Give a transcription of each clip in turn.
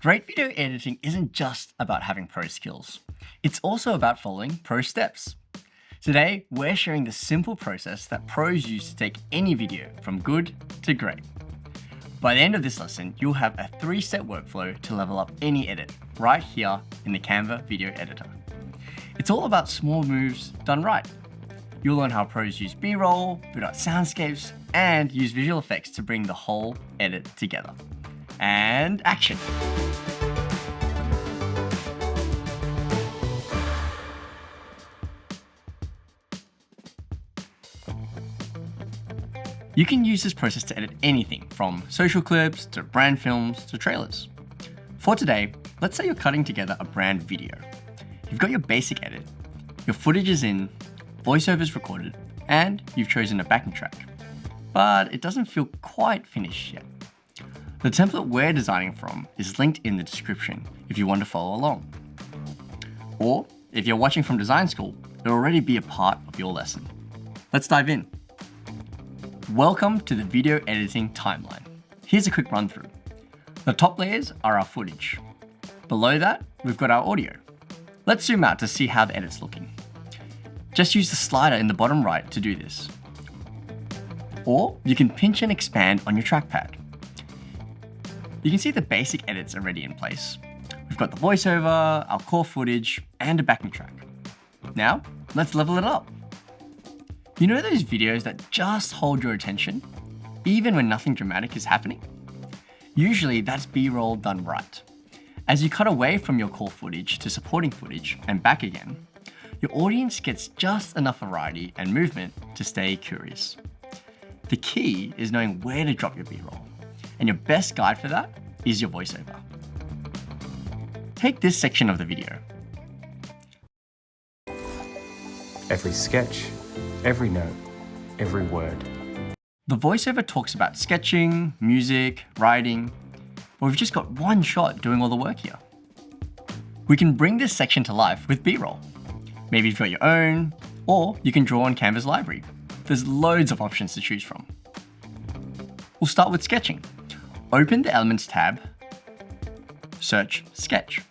Great video editing isn't just about having pro skills. It's also about following pro steps. Today, we're sharing the simple process that pros use to take any video from good to great. By the end of this lesson, you'll have a 3-step workflow to level up any edit right here in the Canva video editor. It's all about small moves done right. You'll learn how pros use B-roll, build out soundscapes, and use visual effects to bring the whole edit together. And action! You can use this process to edit anything from social clips to brand films to trailers. For today, let's say you're cutting together a brand video. You've got your basic edit, your footage is in, voiceover is recorded, and you've chosen a backing track. But it doesn't feel quite finished yet. The template we're designing from is linked in the description if you want to follow along. Or if you're watching from design school, it'll already be a part of your lesson. Let's dive in. Welcome to the video editing timeline. Here's a quick run through. The top layers are our footage. Below that, we've got our audio. Let's zoom out to see how the edit's looking. Just use the slider in the bottom right to do this. Or you can pinch and expand on your trackpad. You can see the basic edits already in place. We've got the voiceover, our core footage, and a backing track. Now, let's level it up. You know those videos that just hold your attention, even when nothing dramatic is happening? Usually that's B-roll done right. As you cut away from your core footage to supporting footage and back again, your audience gets just enough variety and movement to stay curious. The key is knowing where to drop your B-roll, and your best guide for that is your voiceover. Take this section of the video. Every sketch, every note, every word. The voiceover talks about sketching, music, writing, but we've just got one shot doing all the work here. We can bring this section to life with B-roll. Maybe you've got your own, or you can draw on Canva's library. There's loads of options to choose from. We'll start with sketching. Open the Elements tab, search Sketch,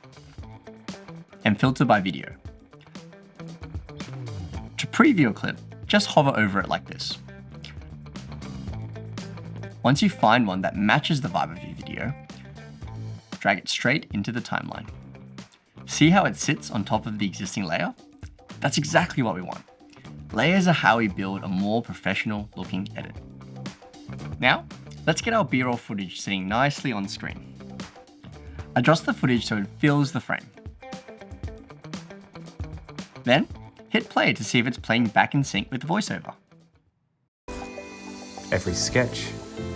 and filter by video. To preview a clip, just hover over it like this. Once you find one that matches the vibe of your video, drag it straight into the timeline. See how it sits on top of the existing layer? That's exactly what we want. Layers are how we build a more professional looking edit. Now, let's get our B-roll footage sitting nicely on screen. Adjust the footage so it fills the frame. Then, hit play to see if it's playing back in sync with the voiceover. Every sketch,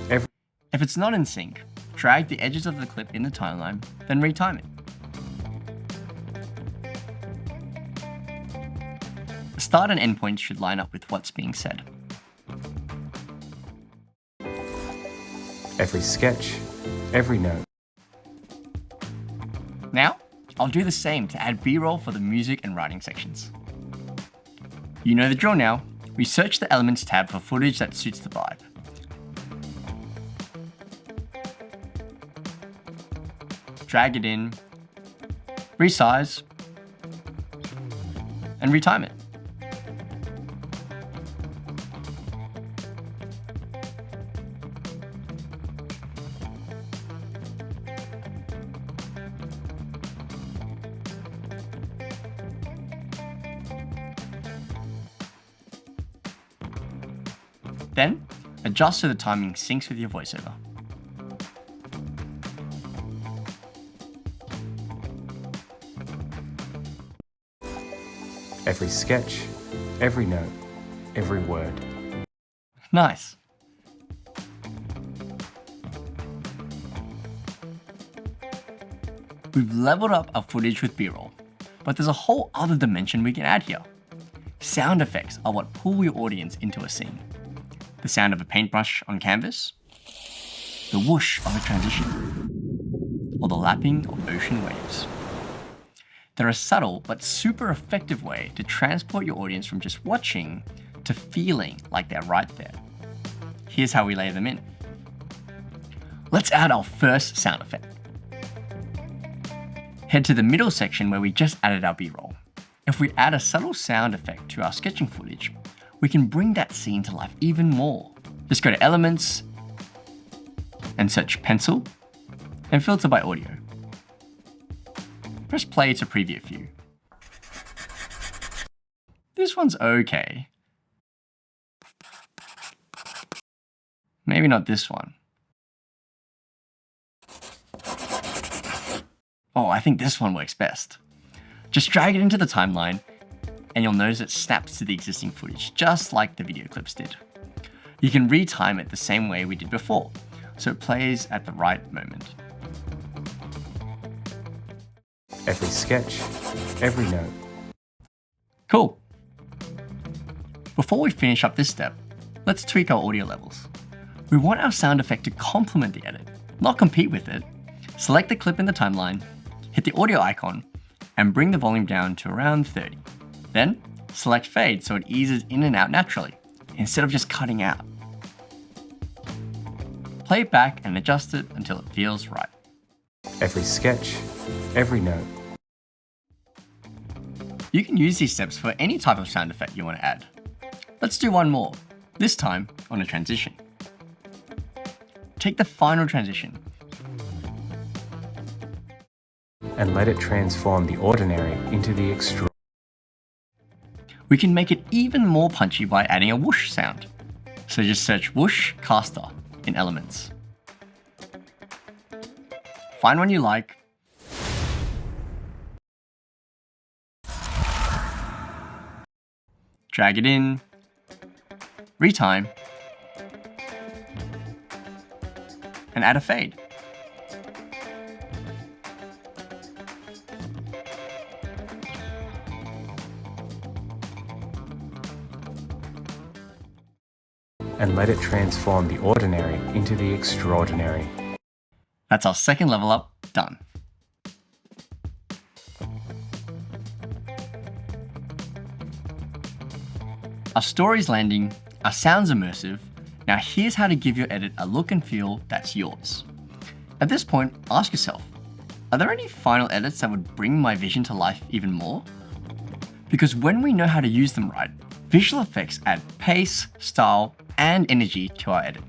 If it's not in sync, drag the edges of the clip in the timeline, then retime it. The start and end points should line up with what's being said. every sketch, every note. Now, I'll do the same to add B-roll for the music and writing sections. You know the drill now. We search the Elements tab for footage that suits the vibe. Drag it in, resize, and retime it. Then, adjust so the timing syncs with your voiceover. Every sketch, every note, every word. Nice. We've leveled up our footage with B-roll, but there's a whole other dimension we can add here. Sound effects are what pull your audience into a scene. The sound of a paintbrush on canvas, the whoosh of a transition, or the lapping of ocean waves. They're a subtle but super effective way to transport your audience from just watching to feeling like they're right there. Here's how we lay them in. Let's add our first sound effect. Head to the middle section where we just added our B-roll. If we add a subtle sound effect to our sketching footage, we can bring that scene to life even more. Just go to Elements and search Pencil and filter by audio. Press play to preview a few. This one's okay. Maybe not this one. Oh, I think this one works best. Just drag it into the timeline and you'll notice it snaps to the existing footage, just like the video clips did. You can retime it the same way we did before, so it plays at the right moment. Every sketch, every note. Cool. Before we finish up this step, let's tweak our audio levels. We want our sound effect to complement the edit, not compete with it. Select the clip in the timeline, hit the audio icon, and bring the volume down to around 30. Then, select fade so it eases in and out naturally, instead of just cutting out. Play it back and adjust it until it feels right. Every sketch, every note. You can use these steps for any type of sound effect you want to add. Let's do one more, this time on a transition. Take the final transition and let it transform the ordinary into the extraordinary. We can make it even more punchy by adding a whoosh sound. So just search whoosh caster in Elements. Find one you like. Drag it in, retime, and add a fade. And let it transform the ordinary into the extraordinary. That's our second level up done. Our story's landing, our sound's immersive. Now here's how to give your edit a look and feel that's yours. At this point, ask yourself, are there any final edits that would bring my vision to life even more? Because when we know how to use them right, visual effects add pace, style, and energy to our edit.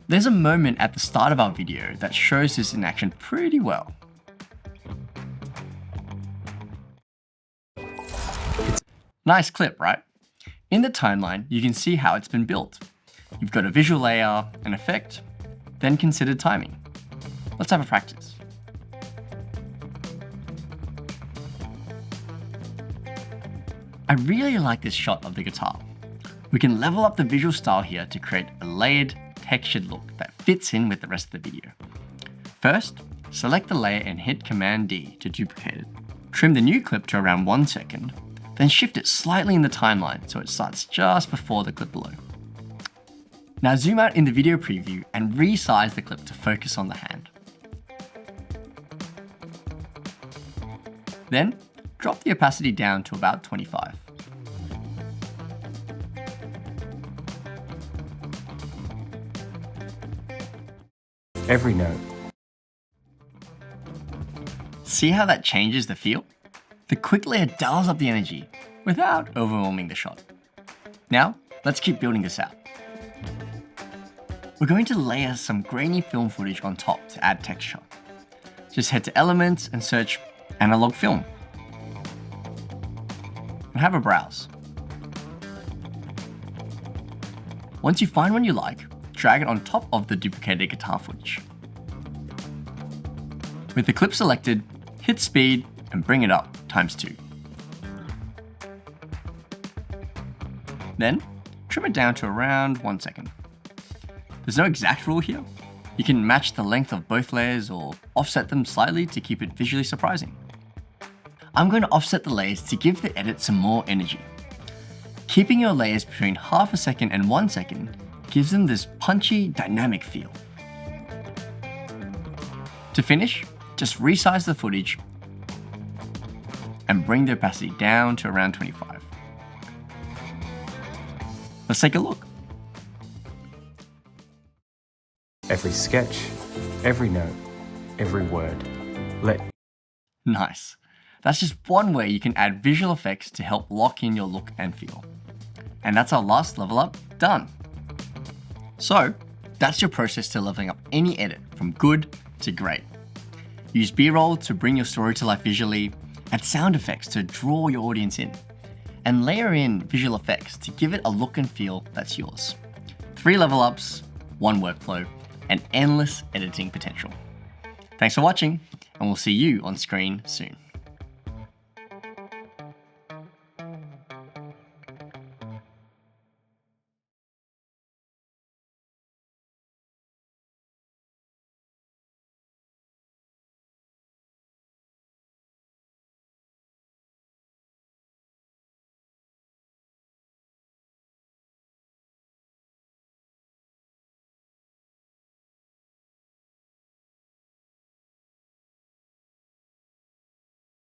There's a moment at the start of our video that shows this in action pretty well. Nice clip, right? In the timeline, you can see how it's been built. You've got a visual layer, an effect, then considered timing. Let's have a practice. I really like this shot of the guitar. We can level up the visual style here to create a layered, textured look that fits in with the rest of the video. First, select the layer and hit Command D to duplicate it. Trim the new clip to around 1 second, then shift it slightly in the timeline so it starts just before the clip below. Now zoom out in the video preview and resize the clip to focus on the hand. Then, drop the opacity down to about 25. Every note. See how that changes the feel? The quick layer dials up the energy without overwhelming the shot. Now, let's keep building this out. We're going to layer some grainy film footage on top to add texture. Just head to Elements and search Analog Film. And have a browse. Once you find one you like, drag it on top of the duplicated guitar footage. With the clip selected, hit speed and bring it up ×2. Then, trim it down to around 1 second. There's no exact rule here. You can match the length of both layers or offset them slightly to keep it visually surprising. I'm going to offset the layers to give the edit some more energy. Keeping your layers between half a second and 1 second gives them this punchy, dynamic feel. To finish, just resize the footage and bring the opacity down to around 25. Let's take a look. Every sketch, every note. every word. Nice. That's just one way you can add visual effects to help lock in your look and feel. And that's our last level up done. So, that's your process to leveling up any edit from good to great. Use B-roll to bring your story to life visually, add sound effects to draw your audience in, and layer in visual effects to give it a look and feel that's yours. 3 level ups, 1 workflow, and endless editing potential. Thanks for watching, and we'll see you on screen soon.